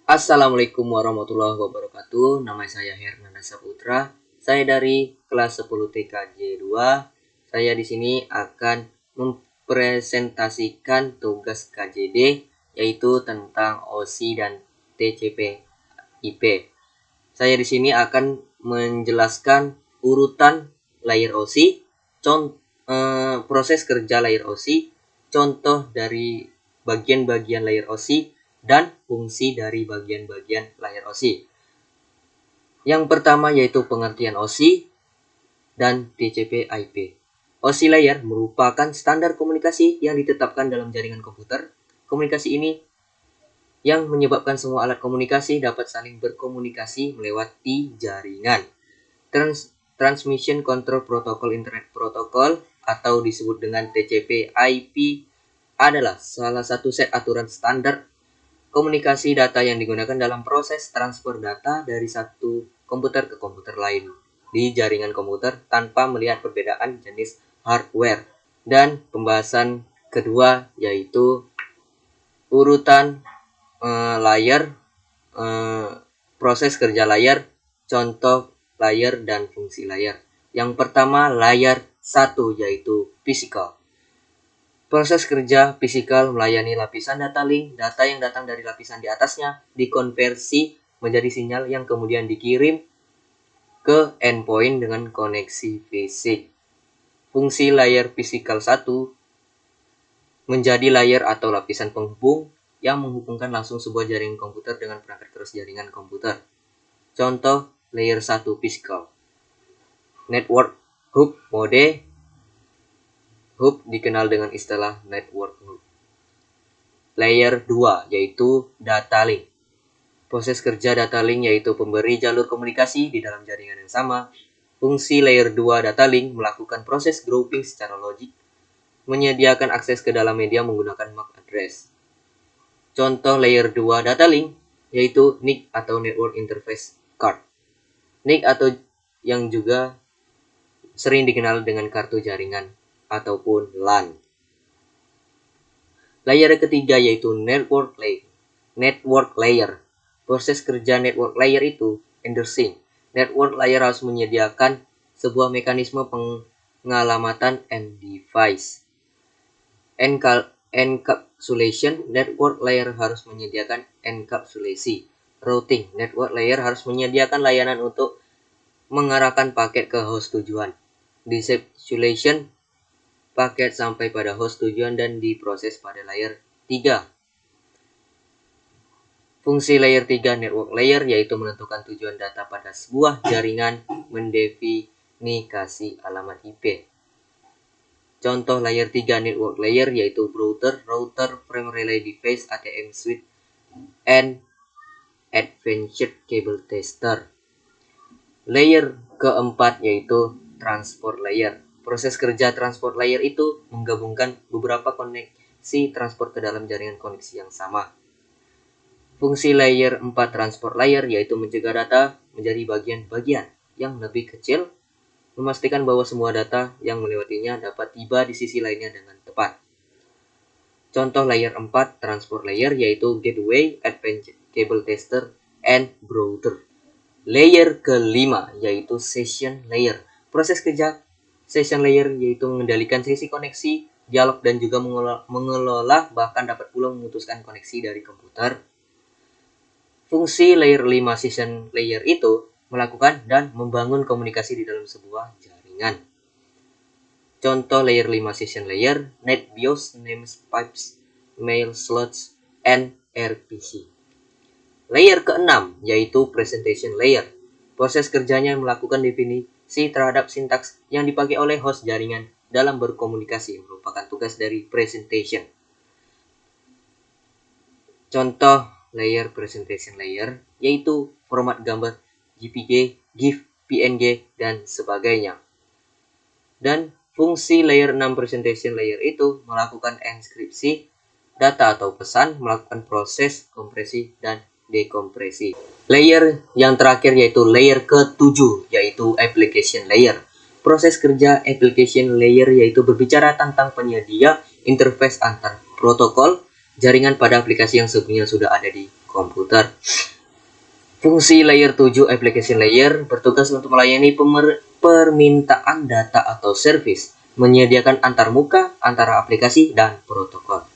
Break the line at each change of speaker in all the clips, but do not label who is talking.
Assalamualaikum warahmatullahi wabarakatuh. Nama saya Hernanda Saputra. Saya dari kelas 10 TKJ 2. Saya di sini akan mempresentasikan tugas KJD yaitu tentang OSI dan TCP IP. Saya di sini akan menjelaskan urutan layer OSI, proses kerja layer OSI, contoh dari bagian-bagian layer OSI, dan fungsi dari bagian-bagian layer OSI. Yang pertama yaitu pengertian OSI dan TCP/IP. OSI layer merupakan standar komunikasi yang ditetapkan dalam jaringan komputer. Komunikasi ini yang menyebabkan semua alat komunikasi dapat saling berkomunikasi melewati jaringan. Transmission Control Protocol Internet Protocol atau disebut dengan TCP/IP adalah salah satu set aturan standar komunikasi data yang digunakan dalam proses transfer data dari satu komputer ke komputer lain di jaringan komputer tanpa melihat perbedaan jenis hardware. Dan pembahasan kedua yaitu urutan layer, proses kerja layer, contoh layer dan fungsi layer. Yang pertama layer 1 yaitu physical. Proses kerja fisikal melayani lapisan data link. Data yang datang dari lapisan di atasnya dikonversi menjadi sinyal yang kemudian dikirim ke endpoint dengan koneksi fisik. Fungsi layer fisikal 1 menjadi layer atau lapisan penghubung yang menghubungkan langsung sebuah jaringan komputer dengan perangkat keras jaringan komputer. Contoh layer 1 physical. Network hub mode. Hub dikenal dengan istilah network hub. Layer 2 yaitu data link. Proses kerja data link yaitu pemberi jalur komunikasi di dalam jaringan yang sama. Fungsi layer 2 data link melakukan proses grouping secara logik, menyediakan akses ke dalam media menggunakan MAC address. Contoh layer 2 data link yaitu NIC atau Network Interface Card. NIC atau yang juga sering dikenal dengan kartu jaringan ataupun LAN. Layer ketiga yaitu network layer. Proses kerja network layer itu endorsing. Network layer harus menyediakan sebuah mekanisme pengalamatan end device. Encapsulation. Network layer harus menyediakan enkapsulasi. Routing. Network layer harus menyediakan layanan untuk mengarahkan paket ke host tujuan. Decapsulation. Paket sampai pada host tujuan dan diproses pada layer 3. Fungsi layer 3 network layer yaitu menentukan tujuan data pada sebuah jaringan, mendefinisi alamat IP. Contoh layer 3 network layer yaitu router, frame relay device, ATM switch, and advanced cable tester. Layer keempat yaitu transport layer. Proses kerja transport layer itu menggabungkan beberapa koneksi transport ke dalam jaringan koneksi yang sama. Fungsi layer 4 transport layer yaitu mencegah data menjadi bagian-bagian yang lebih kecil, memastikan bahwa semua data yang melewatinya dapat tiba di sisi lainnya dengan tepat. Contoh layer 4 transport layer yaitu gateway, advanced cable tester, and router. Layer kelima yaitu session layer. Proses kerja session layer yaitu mengendalikan sesi koneksi, dialog, dan juga mengelola bahkan dapat pula memutuskan koneksi dari komputer. Fungsi layer 5 session layer itu melakukan dan membangun komunikasi di dalam sebuah jaringan. Contoh layer 5 session layer, NetBIOS, namespace, mail slots, and RPC. Layer ke-6 yaitu presentation layer. Proses kerjanya melakukan definisi terhadap sintaks yang dipakai oleh host jaringan dalam berkomunikasi, merupakan tugas dari presentation. Contoh layer presentation layer yaitu format gambar JPG, GIF, PNG, dan sebagainya. Dan fungsi layer 6 presentation layer itu melakukan enkripsi data atau pesan, melakukan proses kompresi dan dekompresi. Layer yang terakhir yaitu layer ke-7 yaitu application layer. Proses kerja application layer yaitu berbicara tentang penyedia interface antar protokol jaringan pada aplikasi yang sebelumnya sudah ada di komputer. Fungsi layer 7 application layer bertugas untuk melayani permintaan data atau service, menyediakan antarmuka antara aplikasi dan protokol.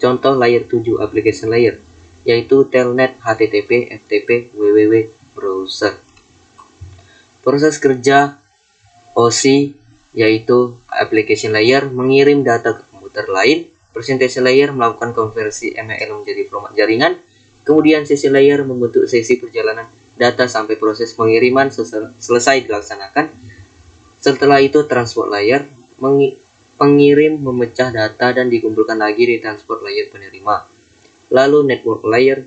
Contoh layer 7 application layer yaitu Telnet, HTTP, FTP, www, browser. Proses kerja OSI yaitu application layer mengirim data ke komputer lain, presentation layer melakukan konversi ML menjadi format jaringan, kemudian sesi layer membentuk sesi perjalanan data sampai proses pengiriman selesai dilaksanakan. Setelah itu transport layer pengirim memecah data dan dikumpulkan lagi di transport layer penerima. Lalu network layer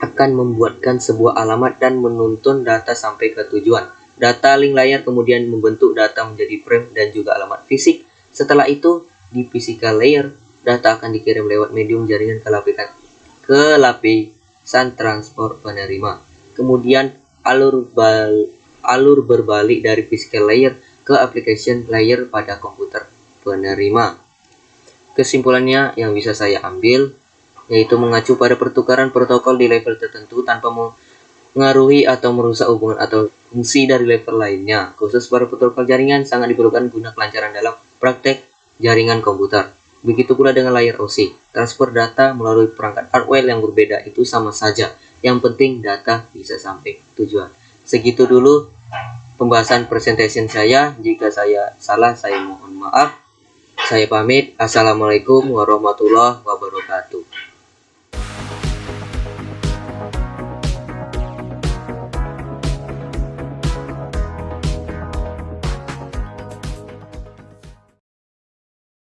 akan membuatkan sebuah alamat dan menuntun data sampai ke tujuan. Data link layer kemudian membentuk data menjadi frame dan juga alamat fisik. Setelah itu di physical layer data akan dikirim lewat medium jaringan ke lapisan transport penerima. Kemudian alur berbalik dari physical layer ke application layer pada komputer penerima. Kesimpulannya yang bisa saya ambil yaitu mengacu pada pertukaran protokol di level tertentu tanpa mengaruhi atau merusak hubungan atau fungsi dari level lainnya. Khusus pada protokol jaringan sangat diperlukan guna kelancaran dalam praktek jaringan komputer. Begitu pula dengan layer OSI. Transfer data melalui perangkat hardware yang berbeda itu sama saja. Yang penting data bisa sampai tujuan. Segitu dulu pembahasan presentation saya. Jika saya salah, saya mohon maaf. Saya pamit. Assalamualaikum warahmatullahi wabarakatuh.